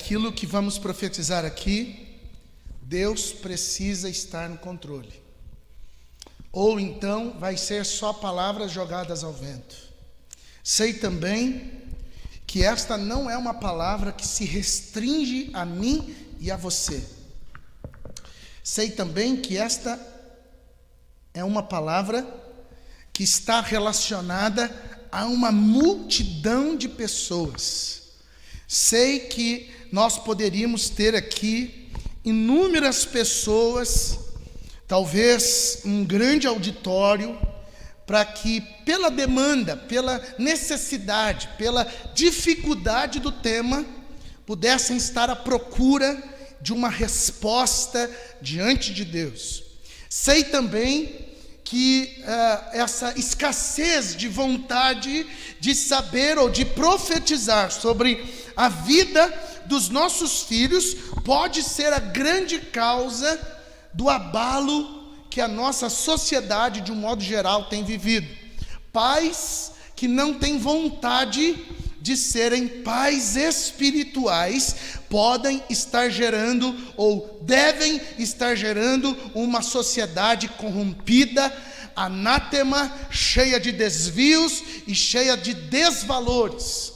aquilo que vamos profetizar aqui, Deus precisa estar no controle. Ou então vai ser só palavras jogadas ao vento. Sei também que esta não é uma palavra que se restringe a mim e a você. Sei também que esta é uma palavra que está relacionada a uma multidão de pessoas. Sei que nós poderíamos ter aqui inúmeras pessoas, talvez um grande auditório, para que pela demanda, pela necessidade, pela dificuldade do tema, pudessem estar à procura de uma resposta diante de Deus. Sei também que essa escassez de vontade de saber ou de profetizar sobre a vida dos nossos filhos pode ser a grande causa do abalo que a nossa sociedade, de um modo geral, tem vivido. Pais que não têm vontade de serem pais espirituais podem estar gerando ou devem estar gerando uma sociedade corrompida, anátema, cheia de desvios e cheia de desvalores.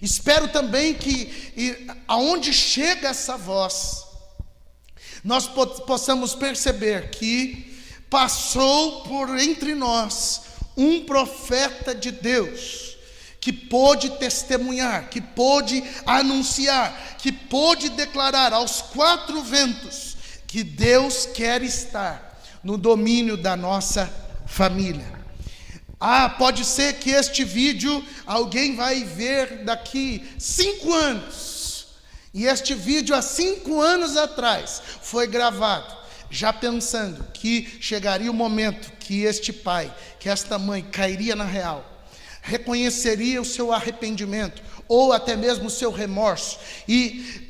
Espero também que aonde chega essa voz, nós possamos perceber que passou por entre nós um profeta de Deus, que pôde testemunhar, que pôde anunciar, que pôde declarar aos quatro ventos que Deus quer estar no domínio da nossa família. Pode ser que este vídeo alguém vai ver daqui 5 anos, e este vídeo há 5 anos atrás foi gravado, já pensando que chegaria o momento que este pai, que esta mãe cairia na real, reconheceria o seu arrependimento, ou até mesmo o seu remorso, e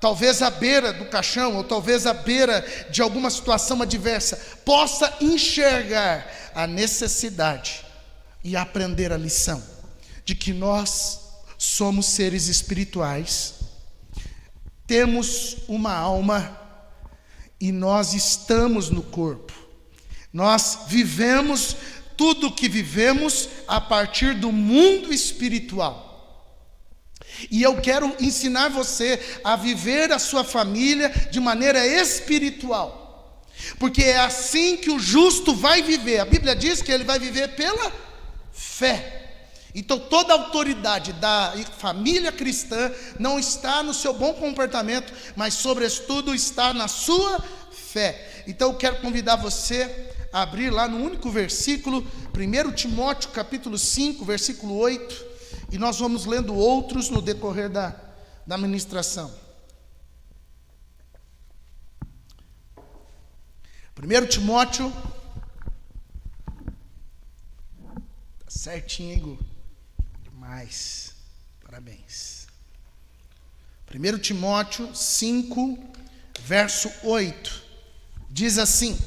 talvez à beira do caixão, ou talvez à beira de alguma situação adversa, possa enxergar a necessidade e aprender a lição de que nós somos seres espirituais, temos uma alma e nós estamos no corpo. Nós vivemos tudo o que vivemos a partir do mundo espiritual. E eu quero ensinar você a viver a sua família de maneira espiritual, porque é assim que o justo vai viver. A Bíblia diz que ele vai viver pela fé. Então toda a autoridade da família cristã não está no seu bom comportamento, mas sobretudo está na sua fé. Então eu quero convidar você a abrir lá no único versículo, 1 Timóteo capítulo 5, versículo 8, e nós vamos lendo outros no decorrer da ministração. 1 Timóteo, tá certinho, hein, Gu? Demais, parabéns. 1 Timóteo 5, verso 8, diz assim: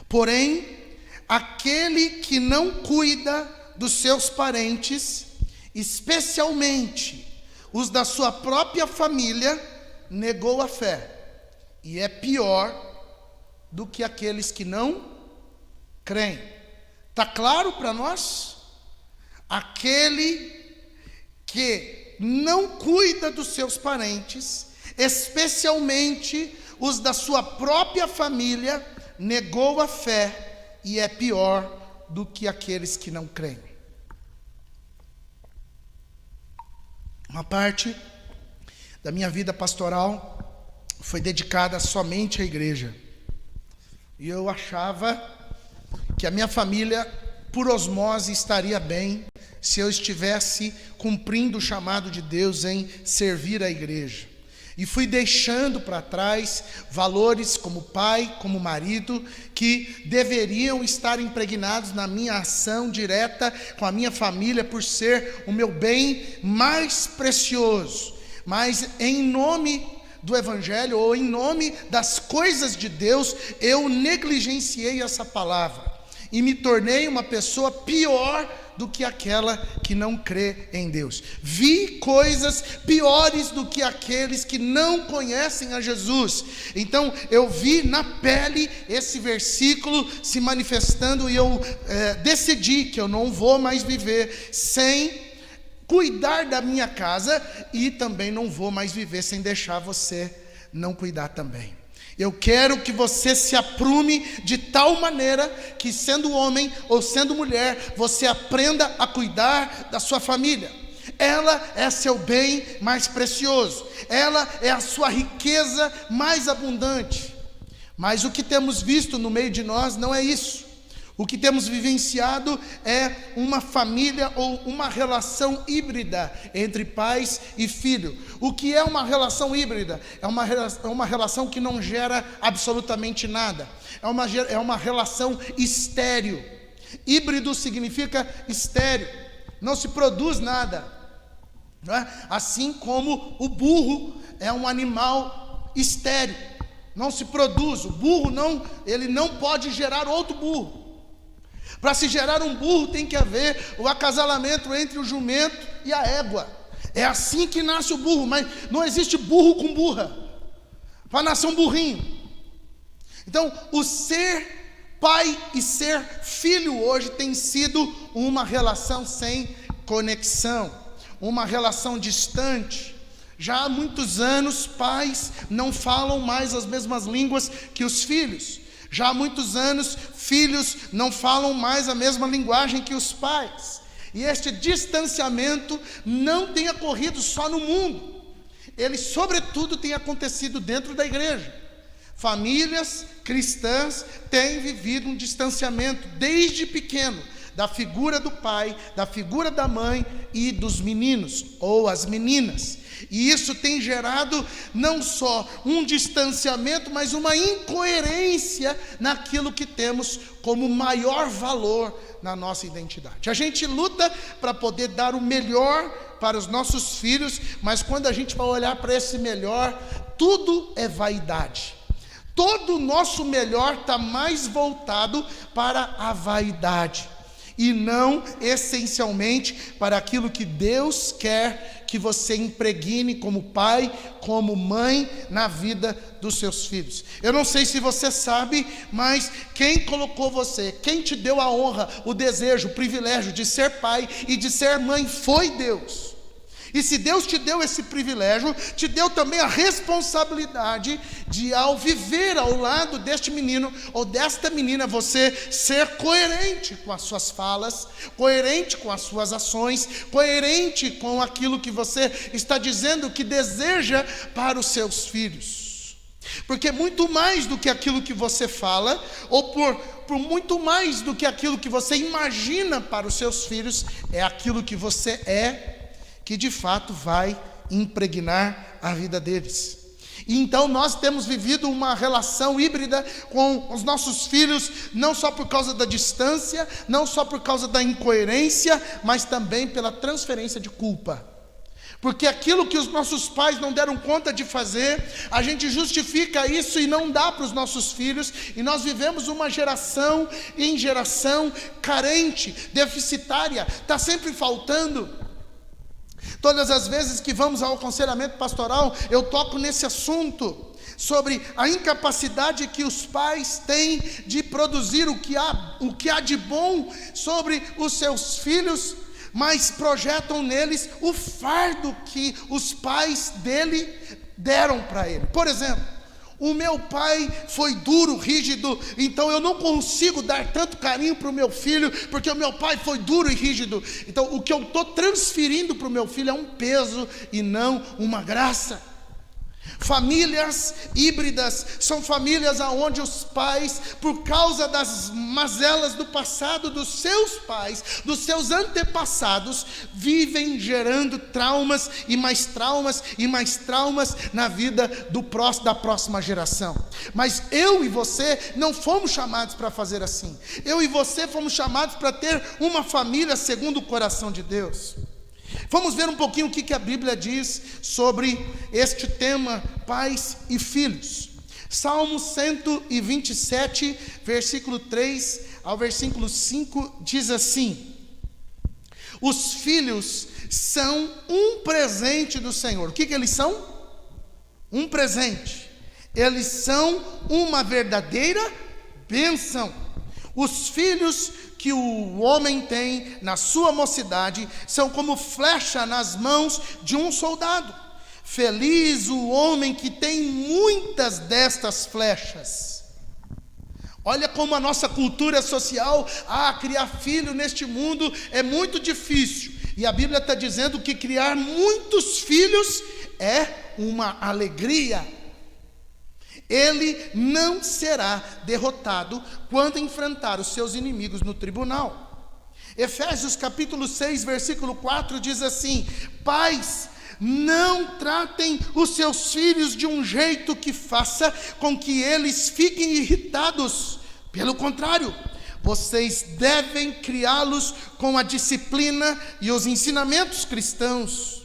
porém, aquele que não cuida dos seus parentes, especialmente os da sua própria família, negou a fé, e é pior do que aqueles que não creem. Está claro para nós? Aquele que não cuida dos seus parentes, especialmente os da sua própria família, negou a fé e é pior do que aqueles que não creem. Uma parte da minha vida pastoral foi dedicada somente à igreja. E eu achava que a minha família, por osmose, estaria bem se eu estivesse cumprindo o chamado de Deus em servir a igreja. E fui deixando para trás valores como pai, como marido, que deveriam estar impregnados na minha ação direta com a minha família, por ser o meu bem mais precioso. Mas em nome do Evangelho, ou em nome das coisas de Deus, eu negligenciei essa palavra e me tornei uma pessoa pior do que aquela que não crê em Deus. Vi coisas piores do que aqueles que não conhecem a Jesus. Então eu vi na pele esse versículo se manifestando, e eu decidi que eu não vou mais viver sem cuidar da minha casa, e também não vou mais viver sem deixar você não cuidar também. Eu quero que você se aprume de tal maneira que, sendo homem ou sendo mulher, você aprenda a cuidar da sua família. Ela é seu bem mais precioso, ela é a sua riqueza mais abundante. Mas o que temos visto no meio de nós não é isso. O que temos vivenciado é uma família ou uma relação híbrida entre pais e filho. O que é uma relação híbrida? É uma relação que não gera absolutamente nada. É uma relação estéril. Híbrido significa estéril. Não se produz nada. Não é? Assim como o burro é um animal estéril. Não se produz. O burro ele não pode gerar outro burro. Para se gerar um burro tem que haver o acasalamento entre o jumento e a égua. É assim que nasce o burro, mas não existe burro com burra. Para nascer um burrinho. Então, o ser pai e ser filho hoje tem sido uma relação sem conexão, uma relação distante. Já há muitos anos, pais não falam mais as mesmas línguas que os filhos. Já há muitos anos, filhos não falam mais a mesma linguagem que os pais. E este distanciamento não tem ocorrido só no mundo. Ele, sobretudo, tem acontecido dentro da igreja. Famílias cristãs têm vivido um distanciamento desde pequeno da figura do pai, da figura da mãe e dos meninos ou as meninas. E isso tem gerado não só um distanciamento, mas uma incoerência naquilo que temos como maior valor na nossa identidade. A gente luta para poder dar o melhor para os nossos filhos, mas quando a gente vai olhar para esse melhor, tudo é vaidade. Todo o nosso melhor está mais voltado para a vaidade, e não essencialmente para aquilo que Deus quer que você impregne como pai, como mãe, na vida dos seus filhos. Eu não sei se você sabe, mas quem colocou você, quem te deu a honra, o desejo, o privilégio de ser pai e de ser mãe foi Deus. E se Deus te deu esse privilégio, te deu também a responsabilidade de, ao viver ao lado deste menino ou desta menina, você ser coerente com as suas falas, coerente com as suas ações, coerente com aquilo que você está dizendo que deseja para os seus filhos. Porque muito mais do que aquilo que você fala, ou por muito mais do que aquilo que você imagina para os seus filhos, é aquilo que você é, que de fato vai impregnar a vida deles. E então nós temos vivido uma relação híbrida com os nossos filhos, não só por causa da distância, não só por causa da incoerência, mas também pela transferência de culpa. Porque aquilo que os nossos pais não deram conta de fazer, a gente justifica isso e não dá para os nossos filhos, e nós vivemos uma geração em geração carente, deficitária, está sempre faltando. Todas as vezes que vamos ao aconselhamento pastoral, eu toco nesse assunto, sobre a incapacidade que os pais têm de produzir o que há de bom sobre os seus filhos, mas projetam neles o fardo que os pais dele deram para ele. Por exemplo, o meu pai foi duro, rígido, então eu não consigo dar tanto carinho para o meu filho, porque o meu pai foi duro e rígido. Então o que eu estou transferindo para o meu filho é um peso e não uma graça. Famílias híbridas são famílias onde os pais, por causa das mazelas do passado dos seus pais, dos seus antepassados, vivem gerando traumas e mais traumas e mais traumas na vida da próxima geração. Mas eu e você não fomos chamados para fazer assim. Eu e você fomos chamados para ter uma família segundo o coração de Deus. Vamos ver um pouquinho o que a Bíblia diz sobre este tema, pais e filhos. Salmo 127, versículo 3 ao versículo 5, diz assim: os filhos são um presente do Senhor. O que eles são? Um presente. Eles são uma verdadeira bênção. Os filhos que o homem tem na sua mocidade são como flecha nas mãos de um soldado. Feliz o homem que tem muitas destas flechas. Olha como a nossa cultura social, criar filho neste mundo é muito difícil. E a Bíblia está dizendo que criar muitos filhos é uma alegria. Ele não será derrotado quando enfrentar os seus inimigos no tribunal. Efésios capítulo 6, versículo 4 diz assim: pais, não tratem os seus filhos de um jeito que faça com que eles fiquem irritados. Pelo contrário, vocês devem criá-los com a disciplina e os ensinamentos cristãos.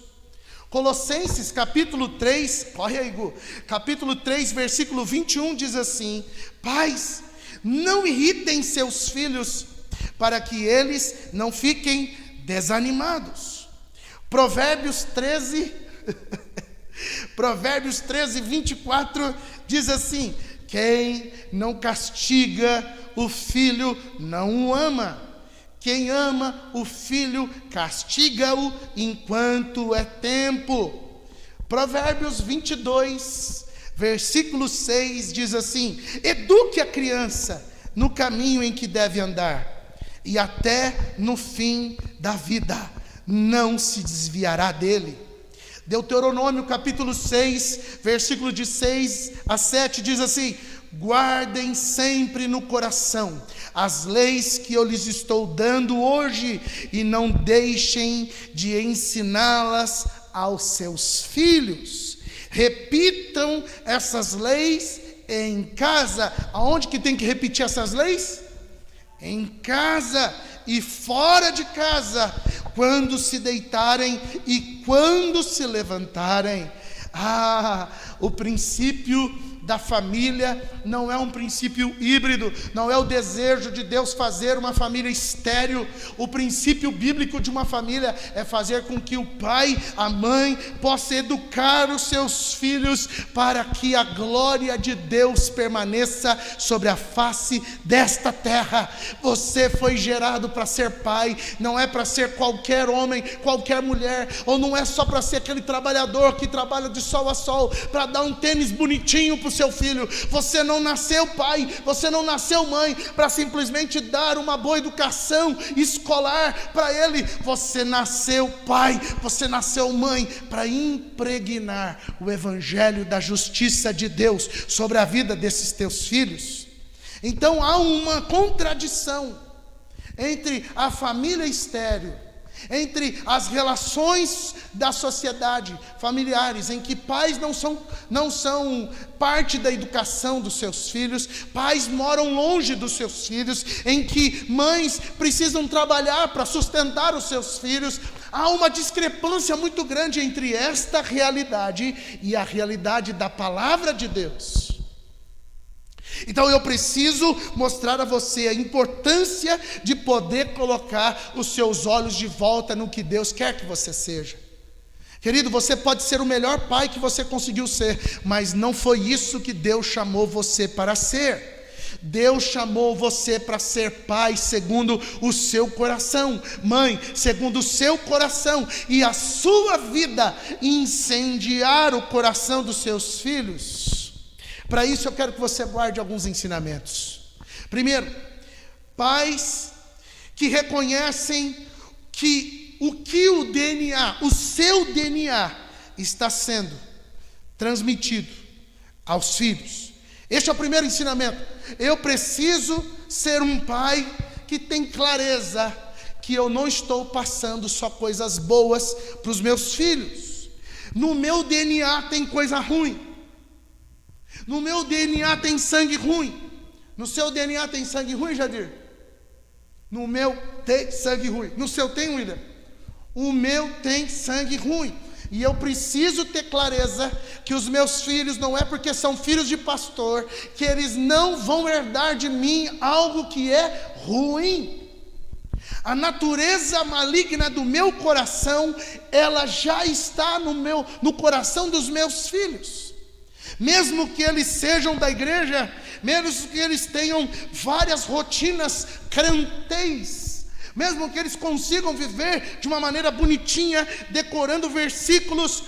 Colossenses capítulo 3, corre aí, Gu, capítulo 3, versículo 21 diz assim: pais, não irritem seus filhos, para que eles não fiquem desanimados. Provérbios 13, 24 diz assim: quem não castiga o filho não o ama. Quem ama o filho, castiga-o enquanto é tempo. Provérbios 22, versículo 6 diz assim: eduque a criança no caminho em que deve andar, e até no fim da vida não se desviará dele. Deuteronômio capítulo 6, versículo de 6 a 7 diz assim: guardem sempre no coração as leis que eu lhes estou dando hoje, e não deixem de ensiná-las aos seus filhos. Repitam essas leis em casa. Aonde que tem que repetir essas leis? Em casa e fora de casa, quando se deitarem e quando se levantarem. O princípio da família não é um princípio híbrido, não é o desejo de Deus fazer uma família estéril. O princípio bíblico de uma família é fazer com que o pai, a mãe, possa educar os seus filhos para que a glória de Deus permaneça sobre a face desta terra. Você foi gerado para ser pai, não é para ser qualquer homem, qualquer mulher, ou não é só para ser aquele trabalhador que trabalha de sol a sol, para dar um tênis bonitinho para o seu filho. Você não nasceu pai, você não nasceu mãe para simplesmente dar uma boa educação escolar para ele. Você nasceu pai, você nasceu mãe para impregnar o evangelho da justiça de Deus sobre a vida desses teus filhos. Então há uma contradição entre a família estéril, entre as relações da sociedade familiares, em que pais não são parte da educação dos seus filhos, pais moram longe dos seus filhos, em que mães precisam trabalhar para sustentar os seus filhos. Há uma discrepância muito grande entre esta realidade e a realidade da palavra de Deus. Então eu preciso mostrar a você a importância de poder colocar os seus olhos de volta no que Deus quer que você seja. Querido, você pode ser o melhor pai que você conseguiu ser, mas não foi isso que Deus chamou você para ser. Deus chamou você para ser pai segundo o seu coração, mãe segundo o seu coração, e a sua vida incendiar o coração dos seus filhos. Para isso eu quero que você guarde alguns ensinamentos. Primeiro, pais que reconhecem que o DNA, o seu DNA, está sendo transmitido aos filhos. Este é o primeiro ensinamento. Eu preciso ser um pai que tem clareza que eu não estou passando só coisas boas para os meus filhos. No meu DNA tem coisa ruim. No meu DNA tem sangue ruim. No seu DNA tem sangue ruim, Jadir? No meu tem sangue ruim. No seu tem, William? O meu tem sangue ruim. E eu preciso ter clareza que os meus filhos, não é porque são filhos de pastor, que eles não vão herdar de mim algo que é ruim. A natureza maligna do meu coração, ela já está no coração dos meus filhos. Mesmo que eles sejam da igreja, mesmo que eles tenham várias rotinas crentãs, mesmo que eles consigam viver de uma maneira bonitinha, decorando versículos,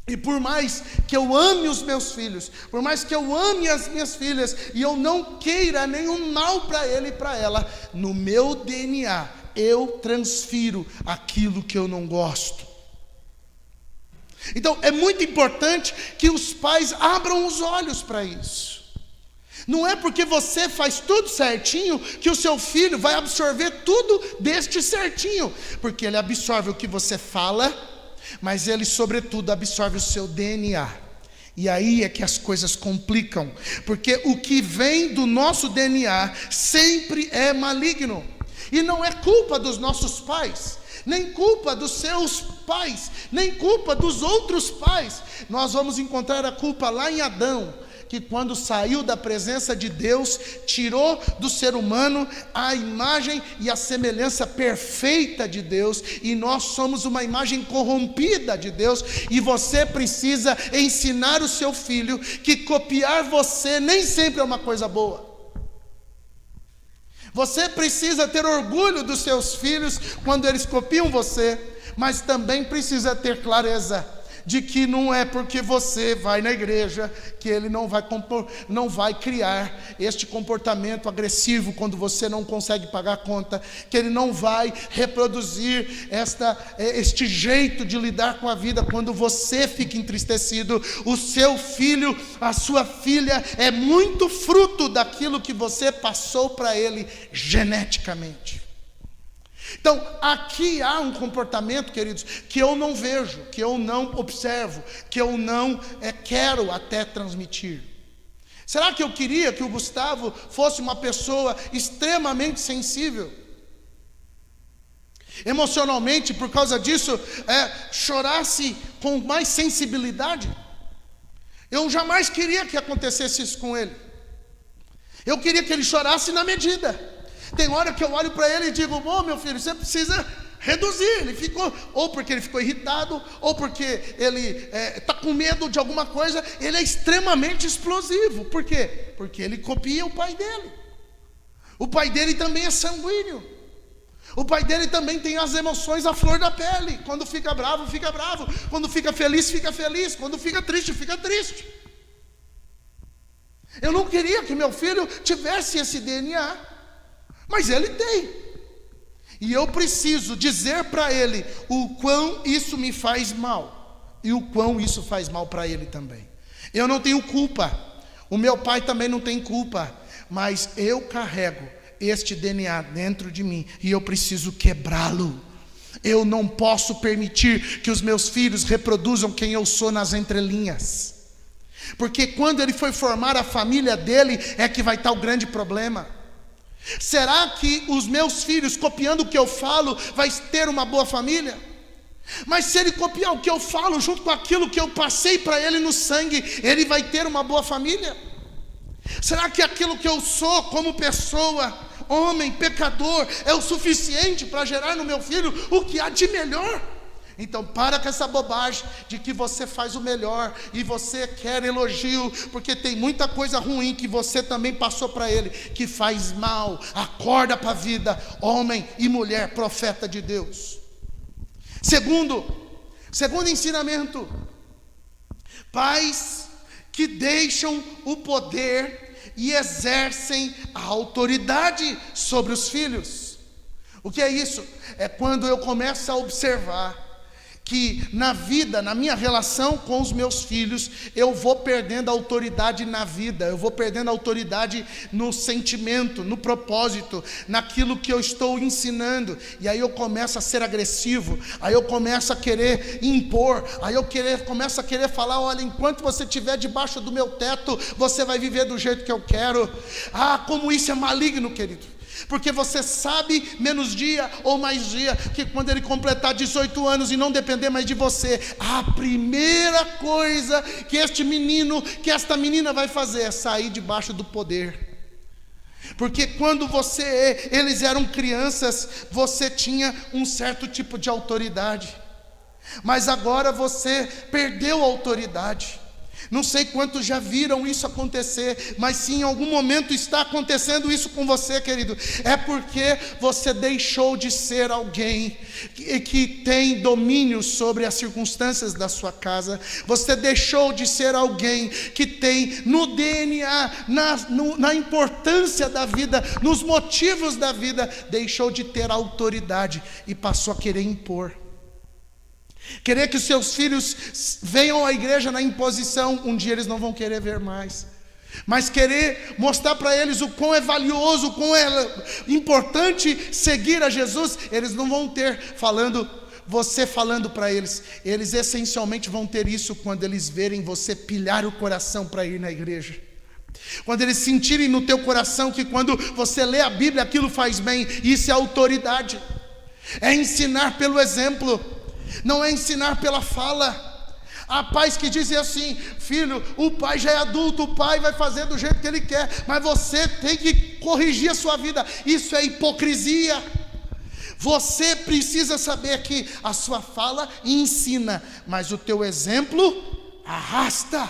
e por mais que eu ame os meus filhos, por mais que eu ame as minhas filhas, e eu não queira nenhum mal para ele e para ela, no meu DNA, eu transfiro aquilo que eu não gosto. Então, é muito importante que os pais abram os olhos para isso. Não é porque você faz tudo certinho que o seu filho vai absorver tudo deste certinho, porque ele absorve o que você fala, mas ele, sobretudo, absorve o seu DNA. E aí é que as coisas complicam, porque o que vem do nosso DNA sempre é maligno. E não é culpa dos nossos pais, nem culpa dos seus pais, nem culpa dos outros pais. Nós vamos encontrar a culpa lá em Adão, que quando saiu da presença de Deus, tirou do ser humano a imagem e a semelhança perfeita de Deus, e nós somos uma imagem corrompida de Deus, e você precisa ensinar o seu filho que copiar você nem sempre é uma coisa boa. Você precisa ter orgulho dos seus filhos quando eles copiam você, mas também precisa ter clareza de que não é porque você vai na igreja que ele não vai criar este comportamento agressivo quando você não consegue pagar a conta, que ele não vai reproduzir este jeito de lidar com a vida quando você fica entristecido. O seu filho, a sua filha é muito fruto daquilo que você passou para ele geneticamente. Então, aqui há um comportamento, queridos, que eu não vejo, que eu não observo, que eu não quero até transmitir. Será que eu queria que o Gustavo fosse uma pessoa extremamente sensível? Emocionalmente, por causa disso, chorasse com mais sensibilidade? Eu jamais queria que acontecesse isso com ele. Eu queria que ele chorasse na medida. Tem hora que eu olho para ele e digo: meu filho, você precisa reduzir. Ele ficou, ou porque ele ficou irritado, ou porque ele está com medo de alguma coisa. Ele é extremamente explosivo. Por quê? Porque ele copia o pai dele. O pai dele também é sanguíneo. O pai dele também tem as emoções à flor da pele. Quando fica bravo, fica bravo. Quando fica feliz, fica feliz. Quando fica triste, fica triste. Eu não queria que meu filho tivesse esse DNA, mas ele tem. E eu preciso dizer para ele o quão isso me faz mal, e o quão isso faz mal para ele também. Eu não tenho culpa, o meu pai também não tem culpa, mas eu carrego este DNA dentro de mim, e eu preciso quebrá-lo. Eu não posso permitir que os meus filhos reproduzam quem eu sou nas entrelinhas, porque quando ele for formar a família dele, é que vai estar o grande problema. Será que os meus filhos, copiando o que eu falo, vai ter uma boa família? Mas se ele copiar o que eu falo, junto com aquilo que eu passei para ele no sangue, ele vai ter uma boa família? Será que aquilo que eu sou como pessoa, homem, pecador, é o suficiente para gerar no meu filho o que há de melhor? Então para com essa bobagem de que você faz o melhor e você quer elogio, porque tem muita coisa ruim que você também passou para ele, que faz mal. Acorda para a vida, homem e mulher, profeta de Deus. Segundo ensinamento: pais que deixam o poder e exercem a autoridade sobre os filhos. O que é isso? É quando eu começo a observar que na vida, na minha relação com os meus filhos, eu vou perdendo a autoridade na vida, eu vou perdendo a autoridade no sentimento, no propósito, naquilo que eu estou ensinando, e aí eu começo a ser agressivo, aí eu começo a querer impor, aí eu começo a querer falar: olha, enquanto você estiver debaixo do meu teto, você vai viver do jeito que eu quero. Como isso é maligno, querido. Porque você sabe, menos dia ou mais dia, que quando ele completar 18 anos e não depender mais de você, a primeira coisa que este menino, que esta menina vai fazer é sair debaixo do poder. Porque quando eles eram crianças, você tinha um certo tipo de autoridade. Mas agora você perdeu a autoridade. Não sei quantos já viram isso acontecer, mas se em algum momento está acontecendo isso com você, querido, é porque você deixou de ser alguém que tem domínio sobre as circunstâncias da sua casa. Você deixou de ser alguém que tem no DNA, na importância da vida, nos motivos da vida, deixou de ter autoridade e passou a querer impor. Querer que os seus filhos venham à igreja na imposição, um dia eles não vão querer ver mais. Mas querer mostrar para eles o quão é valioso, o quão é importante seguir a Jesus, eles não vão ter você falando para eles. Eles essencialmente vão ter isso quando eles verem você pilhar o coração para ir na igreja. Quando eles sentirem no teu coração que quando você lê a Bíblia aquilo faz bem, isso é autoridade. É ensinar pelo exemplo. Não é ensinar pela fala. Há pais que dizem assim: filho, o pai já é adulto, o pai vai fazer do jeito que ele quer, mas você tem que corrigir a sua vida. Isso é hipocrisia. Você precisa saber que a sua fala ensina, mas o teu exemplo arrasta.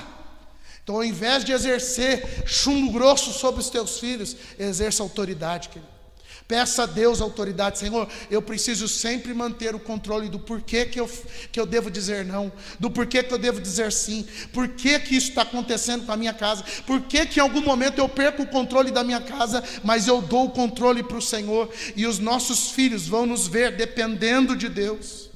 Então, ao invés de exercer chumbo grosso sobre os teus filhos, exerça autoridade, querido. Peça a Deus autoridade. Senhor, eu preciso sempre manter o controle do porquê que eu devo dizer não, do porquê que eu devo dizer sim, porquê que isso está acontecendo com a minha casa, porquê que em algum momento eu perco o controle da minha casa, mas eu dou o controle para o Senhor, e os nossos filhos vão nos ver dependendo de Deus.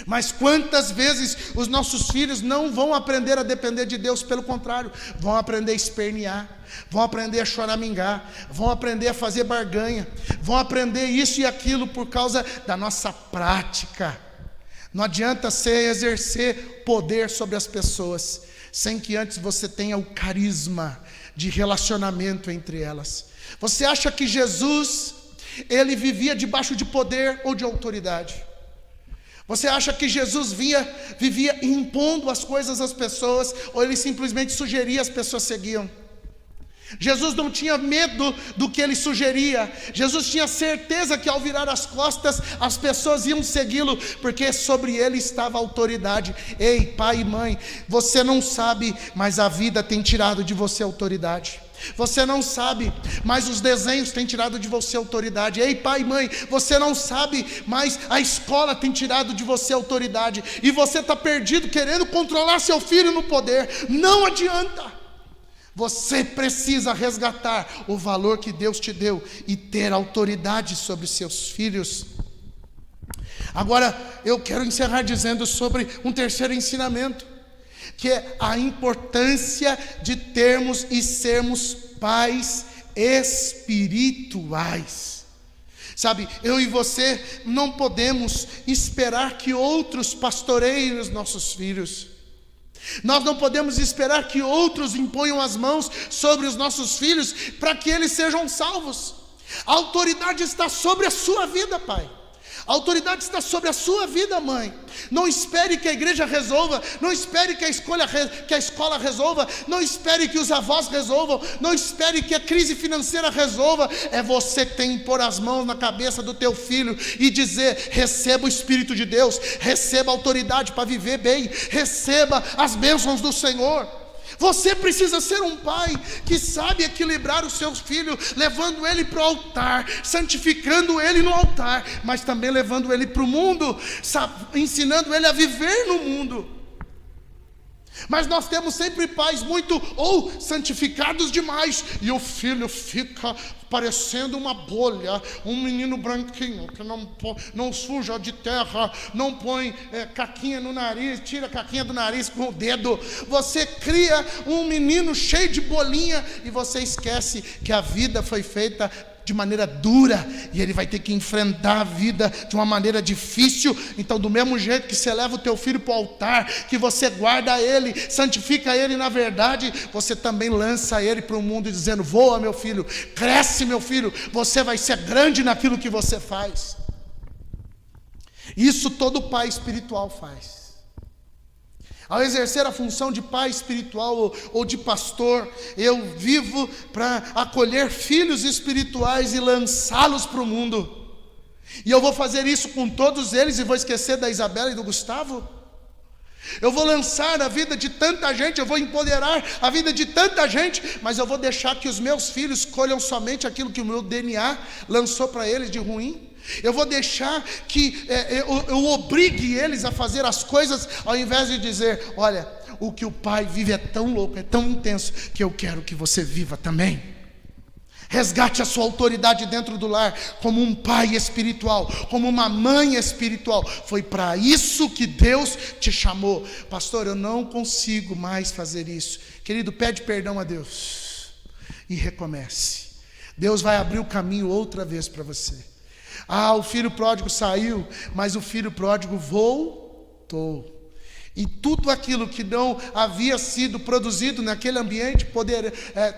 Mas quantas vezes os nossos filhos não vão aprender a depender de Deus, pelo contrário, vão aprender a espernear, vão aprender a choramingar, vão aprender a fazer barganha, vão aprender isso e aquilo por causa da nossa prática. Não adianta você exercer poder sobre as pessoas sem que antes você tenha o carisma de relacionamento entre elas. Você acha que Jesus, ele vivia debaixo de poder ou de autoridade? Você acha que Jesus vivia impondo as coisas às pessoas, ou ele simplesmente sugeria, as pessoas seguiam? Jesus não tinha medo do que ele sugeria. Jesus tinha certeza que ao virar as costas as pessoas iam segui-lo, porque sobre ele estava a autoridade. Ei, pai e mãe, você não sabe, mas a vida tem tirado de você a autoridade. Você não sabe, mas os desenhos têm tirado de você a autoridade. Ei, pai e mãe, você não sabe, mas a escola tem tirado de você a autoridade. E você está perdido querendo controlar seu filho no poder. Não adianta. Você precisa resgatar o valor que Deus te deu e ter autoridade sobre seus filhos. Agora, eu quero encerrar dizendo sobre um terceiro ensinamento, que é a importância de termos e sermos pais espirituais. Sabe, eu e você não podemos esperar que outros pastoreiem os nossos filhos. Nós não podemos esperar que outros imponham as mãos sobre os nossos filhos para que eles sejam salvos. A autoridade está sobre a sua vida, pai. A autoridade está sobre a sua vida, mãe. Não espere que a igreja resolva. Não espere que a escola resolva. Não espere que os avós resolvam. Não espere que a crise financeira resolva. É você que tem que pôr as mãos na cabeça do teu filho e dizer: receba o Espírito de Deus, receba a autoridade para viver bem, receba as bênçãos do Senhor. Você precisa ser um pai que sabe equilibrar o seu filho, levando ele para o altar, santificando ele no altar, mas também levando ele para o mundo, ensinando ele a viver no mundo. Mas nós temos sempre pais muito santificados demais, e o filho fica parecendo uma bolha, um menino branquinho que não suja de terra, não põe caquinha no nariz, tira a caquinha do nariz com o dedo. Você cria um menino cheio de bolinha e você esquece que a vida foi feita de maneira dura, e ele vai ter que enfrentar a vida de uma maneira difícil. Então, do mesmo jeito que você leva o teu filho para o altar, que você guarda ele, santifica ele na verdade, você também lança ele para o mundo dizendo: voa, meu filho, cresce, meu filho, você vai ser grande naquilo que você faz. Isso todo pai espiritual faz. Ao exercer a função de pai espiritual ou de pastor, eu vivo para acolher filhos espirituais e lançá-los para o mundo. E eu vou fazer isso com todos eles e vou esquecer da Isabela e do Gustavo? Eu vou lançar a vida de tanta gente, eu vou empoderar a vida de tanta gente, mas eu vou deixar que os meus filhos colham somente aquilo que o meu DNA lançou para eles de ruim? Eu vou deixar que eu obrigue eles a fazer as coisas, ao invés de dizer: olha, o que o pai vive é tão louco, é tão intenso, que eu quero que você viva também. Resgate a sua autoridade dentro do lar, como um pai espiritual, como uma mãe espiritual. Foi para isso que Deus te chamou. Pastor, eu não consigo mais fazer isso. Querido, pede perdão a Deus e recomece. Deus vai abrir o caminho outra vez para você. O filho pródigo saiu, mas o filho pródigo voltou. E tudo aquilo que não havia sido produzido naquele ambiente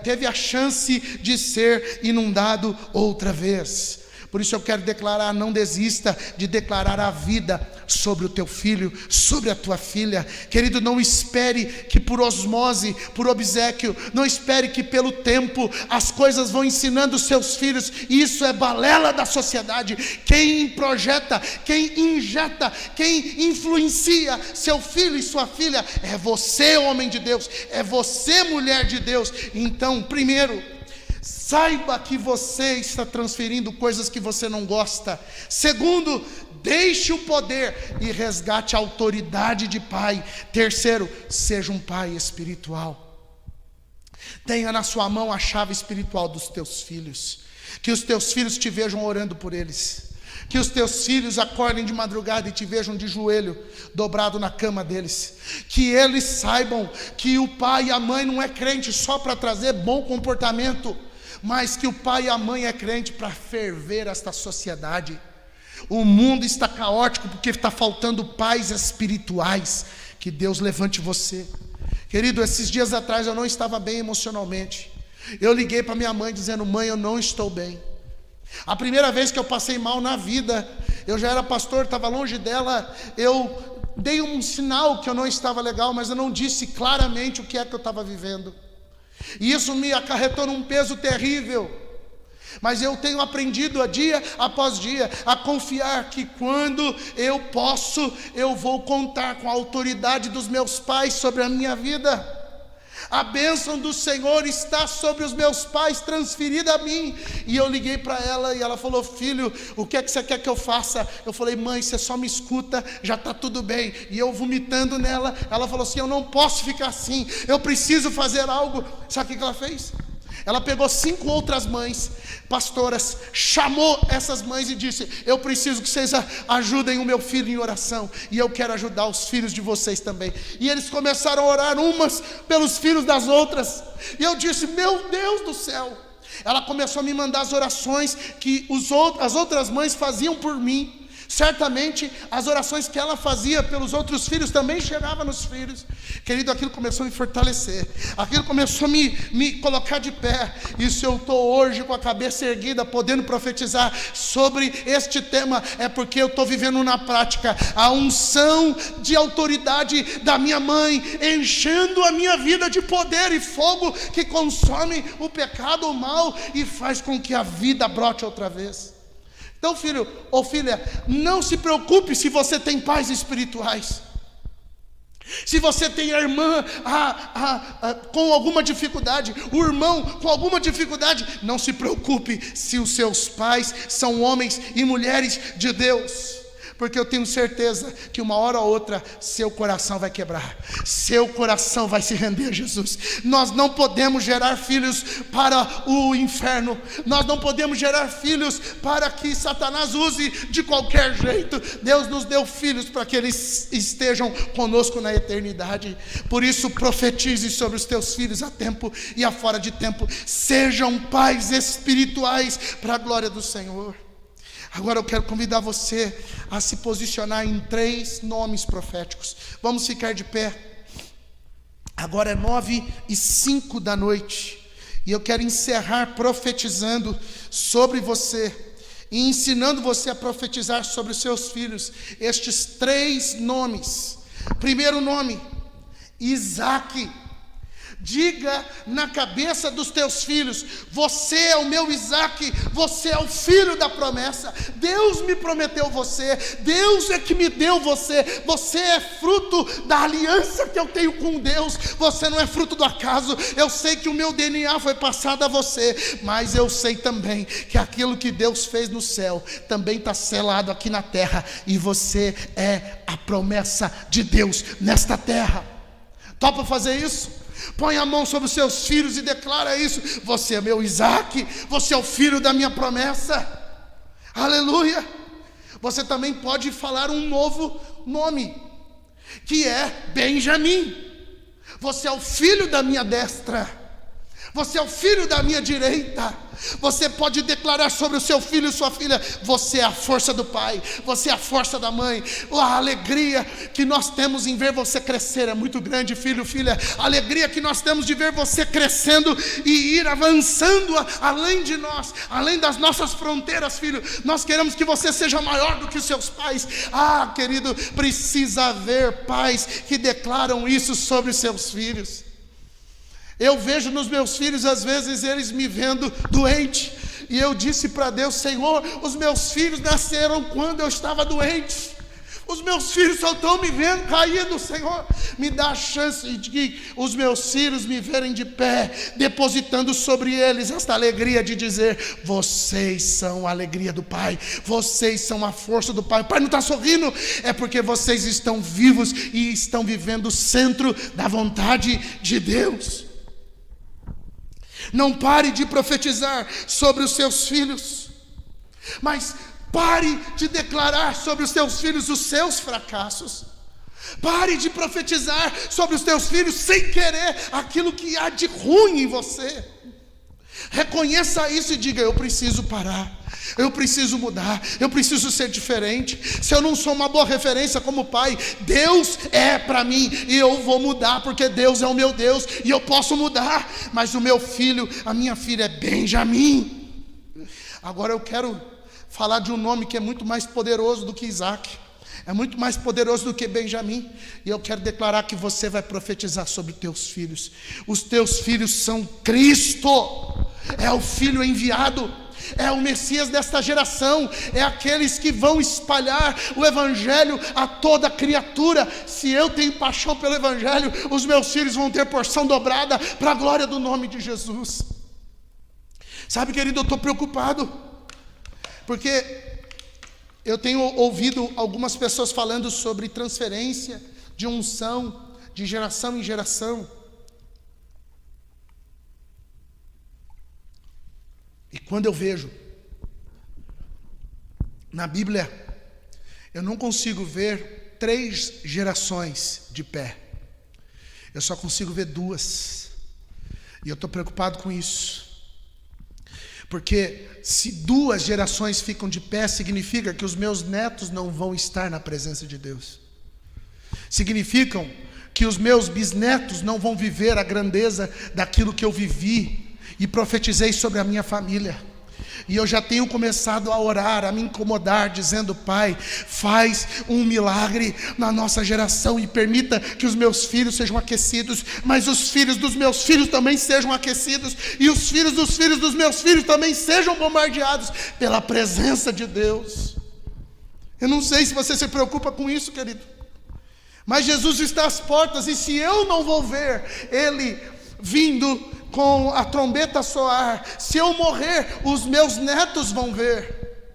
teve a chance de ser inundado outra vez. Por isso eu quero declarar: não desista de declarar a vida sobre o teu filho, sobre a tua filha. Querido, não espere que por osmose, por obséquio, não espere que pelo tempo as coisas vão ensinando os seus filhos. Isso é balela da sociedade. Quem projeta, quem injeta, quem influencia seu filho e sua filha é você, homem de Deus, é você, mulher de Deus. Então, primeiro, saiba que você está transferindo coisas que você não gosta. Segundo, deixe o poder e resgate a autoridade de pai. Terceiro, seja um pai espiritual. Tenha na sua mão a chave espiritual dos teus filhos. Que os teus filhos te vejam orando por eles. Que os teus filhos acordem de madrugada e te vejam de joelho dobrado na cama deles. Que eles saibam que o pai e a mãe não é crente só para trazer bom comportamento, mas que o pai e a mãe é crente para ferver esta sociedade. O mundo está caótico porque está faltando pais espirituais. Que Deus levante você. Querido, esses dias atrás eu não estava bem emocionalmente. Eu liguei para minha mãe dizendo: mãe, eu não estou bem. A primeira vez que eu passei mal na vida, eu já era pastor, estava longe dela, eu dei um sinal que eu não estava legal, mas eu não disse claramente o que é que eu estava vivendo. E isso me acarretou num peso terrível. Mas eu tenho aprendido dia após dia a confiar que quando eu posso, eu vou contar com a autoridade dos meus pais sobre a minha vida. A bênção do Senhor está sobre os meus pais, transferida a mim. E eu liguei para ela e ela falou: filho, o que é que você quer que eu faça? Eu falei: mãe, você só me escuta, já está tudo bem. E eu vomitando nela, ela falou assim: eu não posso ficar assim, eu preciso fazer algo. Sabe o que ela fez? Ela pegou 5 outras mães, pastoras, chamou essas mães e disse: eu preciso que vocês ajudem o meu filho em oração, e eu quero ajudar os filhos de vocês também. E eles começaram a orar umas pelos filhos das outras, e eu disse: meu Deus do céu. Ela começou a me mandar as orações que as outras mães faziam por mim. Certamente as orações que ela fazia pelos outros filhos também chegavam nos filhos. Querido, aquilo começou a me fortalecer, aquilo começou a me colocar de pé. E se eu estou hoje com a cabeça erguida, podendo profetizar sobre este tema, é porque eu estou vivendo na prática a unção de autoridade da minha mãe, enchendo a minha vida de poder e fogo que consome o pecado, o mal, e faz com que a vida brote outra vez. Então, filho ou filha, não se preocupe se você tem pais espirituais. Se você tem a irmã com alguma dificuldade, o irmão com alguma dificuldade, não se preocupe se os seus pais são homens e mulheres de Deus. Porque eu tenho certeza que uma hora ou outra seu coração vai quebrar, seu coração vai se render a Jesus. Nós não podemos gerar filhos para o inferno, nós não podemos gerar filhos para que Satanás use de qualquer jeito. Deus nos deu filhos para que eles estejam conosco na eternidade. Por isso, profetize sobre os teus filhos a tempo e a fora de tempo. Sejam pais espirituais para a glória do Senhor. Agora eu quero convidar você a se posicionar em 3 nomes proféticos. Vamos ficar de pé. Agora é 9:05 da noite. E eu quero encerrar profetizando sobre você e ensinando você a profetizar sobre os seus filhos. Estes 3 nomes. Primeiro nome, Isaque. Diga na cabeça dos teus filhos: você é o meu Isaque, você é o filho da promessa. Deus me prometeu você, Deus é que me deu você. Você é fruto da aliança que eu tenho com Deus. Você não é fruto do acaso. Eu sei que o meu DNA foi passado a você, mas eu sei também que aquilo que Deus fez no céu também está selado aqui na terra, e você é a promessa de Deus nesta terra. Topa fazer isso? Põe a mão sobre os seus filhos e declara isso: você é meu Isaque, você é o filho da minha promessa. Aleluia. Você também pode falar um novo nome, que é Benjamim. Você é o filho da minha destra, você é o filho da minha direita. Você pode declarar sobre o seu filho e sua filha: você é a força do pai, você é a força da mãe. A alegria que nós temos em ver você crescer é muito grande, filho, filha. A alegria que nós temos de ver você crescendo e ir avançando além de nós, além das nossas fronteiras, filho. Nós queremos que você seja maior do que os seus pais. Querido, precisa haver pais que declaram isso sobre os seus filhos. Eu vejo nos meus filhos, às vezes, eles me vendo doente, e eu disse para Deus: Senhor, os meus filhos nasceram quando eu estava doente. Os meus filhos só estão me vendo caído. Senhor, me dá a chance de que os meus filhos me verem de pé, depositando sobre eles esta alegria de dizer: vocês são a alegria do Pai, vocês são a força do Pai. O Pai não está sorrindo, é porque vocês estão vivos e estão vivendo o centro da vontade de Deus. Não pare de profetizar sobre os seus filhos, mas pare de declarar sobre os teus filhos os seus fracassos. Pare de profetizar sobre os teus filhos sem querer aquilo que há de ruim em você. Reconheça isso e diga: eu preciso parar, eu preciso mudar, eu preciso ser diferente. Se eu não sou uma boa referência como pai, Deus é para mim, e eu vou mudar, porque Deus é o meu Deus e eu posso mudar. Mas o meu filho, a minha filha é Benjamim. Agora eu quero falar de um nome que é muito mais poderoso do que Isaque, é muito mais poderoso do que Benjamim. E eu quero declarar que você vai profetizar sobre os teus filhos. Os teus filhos são Cristo, é o Filho enviado, é o Messias desta geração, é aqueles que vão espalhar o Evangelho a toda criatura. Se eu tenho paixão pelo Evangelho, os meus filhos vão ter porção dobrada para a glória do nome de Jesus. Sabe, querido, eu estou preocupado, porque eu tenho ouvido algumas pessoas falando sobre transferência de unção de geração em geração. E quando eu vejo na Bíblia, eu não consigo ver 3 gerações de pé. Eu só consigo ver 2. E eu estou preocupado com isso. Porque se 2 gerações ficam de pé, significa que os meus netos não vão estar na presença de Deus. Significam que os meus bisnetos não vão viver a grandeza daquilo que eu vivi e profetizei sobre a minha família. E eu já tenho começado a orar, a me incomodar, dizendo: Pai, faz um milagre na nossa geração e permita que os meus filhos sejam aquecidos, mas os filhos dos meus filhos também sejam aquecidos, e os filhos dos meus filhos também sejam bombardeados pela presença de Deus. Eu não sei se você se preocupa com isso, querido, mas Jesus está às portas, e se eu não vou ver Ele vindo com a trombeta soar, se eu morrer, os meus netos vão ver.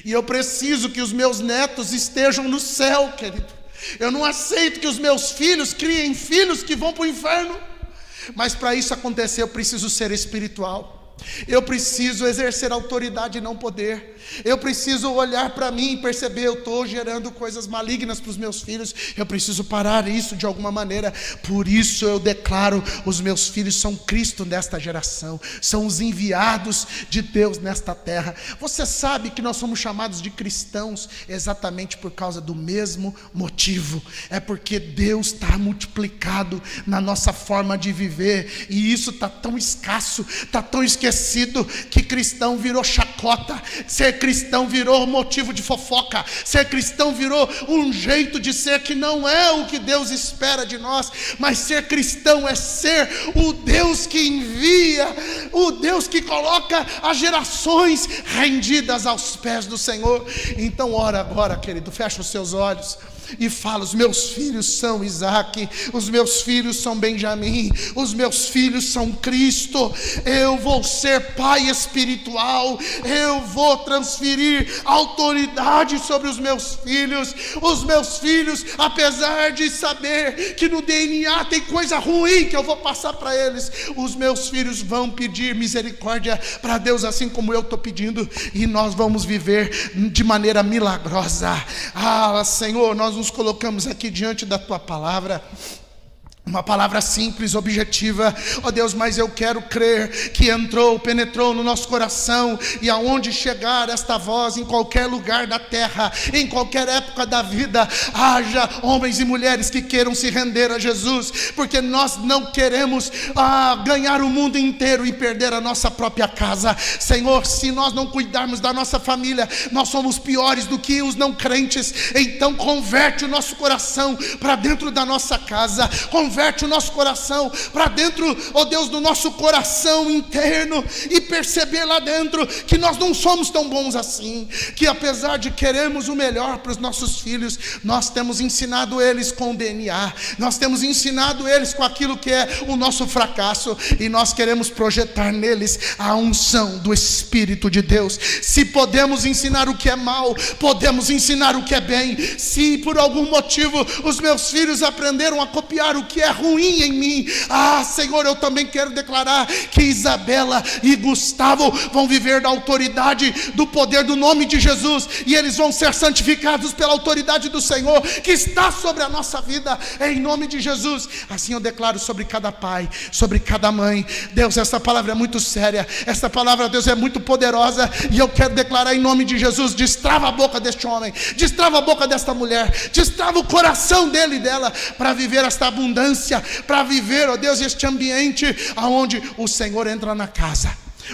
E eu preciso que os meus netos estejam no céu, querido. Eu não aceito que os meus filhos criem filhos que vão para o inferno. Mas para isso acontecer, eu preciso ser espiritual. Eu preciso exercer autoridade e não poder. Eu preciso olhar para mim e perceber: eu estou gerando coisas malignas para os meus filhos. Eu preciso parar isso de alguma maneira. Por isso eu declaro: os meus filhos são Cristo nesta geração, são os enviados de Deus nesta terra. Você sabe que nós somos chamados de cristãos exatamente por causa do mesmo motivo. É porque Deus está multiplicado na nossa forma de viver, e isso está tão escasso, está tão esquecido, esquecido que cristão virou chacota, ser cristão virou motivo de fofoca, ser cristão virou um jeito de ser que não é o que Deus espera de nós. Mas ser cristão é ser o Deus que envia, o Deus que coloca as gerações rendidas aos pés do Senhor. Então ora agora, querido, fecha os seus olhos e fala: os meus filhos são Isaac, os meus filhos são Benjamim, os meus filhos são Cristo. Eu vou ser pai espiritual, eu vou transferir autoridade sobre os meus filhos. Os meus filhos, apesar de saber que no DNA tem coisa ruim que eu vou passar para eles, os meus filhos vão pedir misericórdia para Deus, assim como eu estou pedindo, e nós vamos viver de maneira milagrosa. Senhor, nós nos colocamos aqui diante da tua palavra, uma palavra simples, objetiva, ó Deus, mas eu quero crer que penetrou no nosso coração, e aonde chegar esta voz, em qualquer lugar da terra, em qualquer época da vida, haja homens e mulheres que queiram se render a Jesus, porque nós não queremos ganhar o mundo inteiro e perder a nossa própria casa. Senhor, se nós não cuidarmos da nossa família, nós somos piores do que os não crentes. Então converte o nosso coração para dentro da nossa casa, converte o nosso coração para dentro, ó Deus, do nosso coração interno, e perceber lá dentro que nós não somos tão bons assim, que apesar de queremos o melhor para os nossos filhos, nós temos ensinado eles com o DNA, nós temos ensinado eles com aquilo que é o nosso fracasso, e nós queremos projetar neles a unção do Espírito de Deus. Se podemos ensinar o que é mal, podemos ensinar o que é bem. Se por algum motivo os meus filhos aprenderam a copiar o que é ruim em mim, Senhor, eu também quero declarar que Isabela e Gustavo vão viver da autoridade, do poder do nome de Jesus, e eles vão ser santificados pela autoridade do Senhor que está sobre a nossa vida, em nome de Jesus. Assim eu declaro sobre cada pai, sobre cada mãe. Deus, essa palavra é muito séria, essa palavra, Deus, é muito poderosa, e eu quero declarar em nome de Jesus: destrava a boca deste homem, destrava a boca desta mulher, destrava o coração dele e dela, para viver esta abundância, para viver, ó Deus, este ambiente aonde o Senhor entra na casa,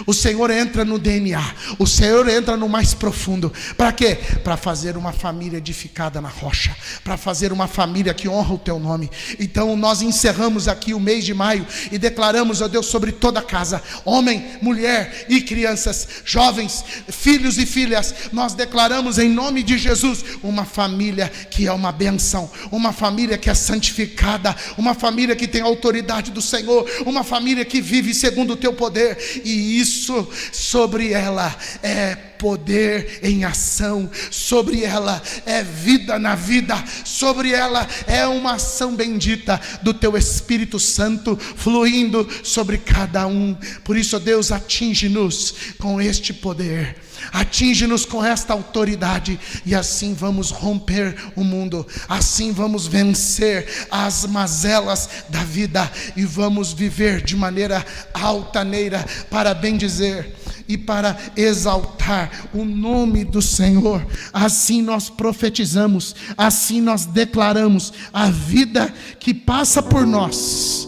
o Senhor entra no DNA, o Senhor entra no mais profundo. Para quê? Para fazer uma família edificada na rocha, para fazer uma família que honra o teu nome. Então nós encerramos aqui o mês de maio e declaramos, ó Deus, sobre toda a casa, homem, mulher e crianças, jovens, filhos e filhas, nós declaramos em nome de Jesus uma família que é uma bênção, uma família que é santificada, uma família que tem a autoridade do Senhor, uma família que vive segundo o teu poder. E isso sobre ela é poder em ação, sobre ela é vida na vida, sobre ela é uma ação bendita do teu Espírito Santo fluindo sobre cada um. Por isso, ó Deus, atinge-nos com este poder, atinge-nos com esta autoridade, e assim vamos romper o mundo, assim vamos vencer as mazelas da vida, e vamos viver de maneira altaneira, para bendizer e para exaltar o nome do Senhor. Assim nós profetizamos, assim nós declaramos a vida que passa por nós.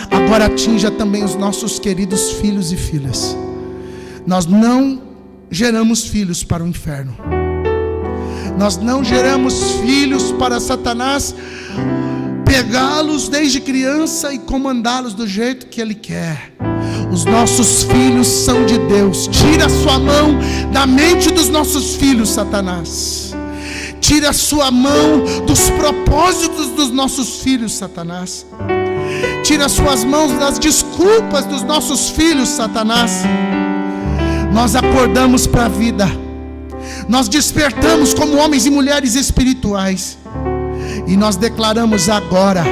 Agora atinja também os nossos queridos filhos e filhas. Nós não geramos filhos para o inferno, nós não geramos filhos para Satanás pegá-los desde criança e comandá-los do jeito que ele quer. Os nossos filhos são de Deus. Tira a sua mão da mente dos nossos filhos, Satanás. Tira a sua mão dos propósitos dos nossos filhos, Satanás. Tira as suas mãos das desculpas dos nossos filhos, Satanás. Nós acordamos para a vida, nós despertamos como homens e mulheres espirituais, e nós declaramos agora: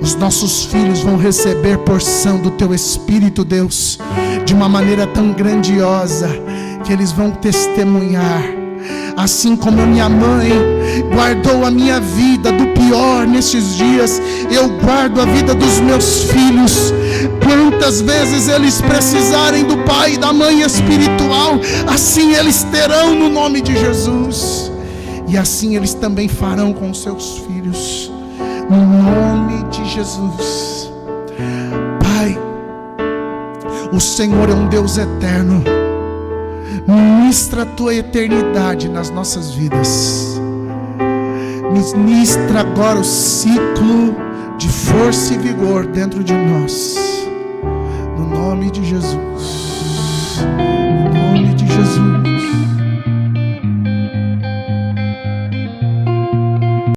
os nossos filhos vão receber porção do teu Espírito, Deus, de uma maneira tão grandiosa, que eles vão testemunhar. Assim como a minha mãe guardou a minha vida do pior nesses dias, eu guardo a vida dos meus filhos. Quantas vezes eles precisarem do pai e da mãe espiritual, assim eles terão no nome de Jesus. E assim eles também farão com seus filhos, no nome de Jesus. Pai, O Senhor é um Deus eterno. Ministra a tua eternidade nas nossas vidas. Ministra agora o ciclo de força e vigor dentro de nós. No nome de Jesus.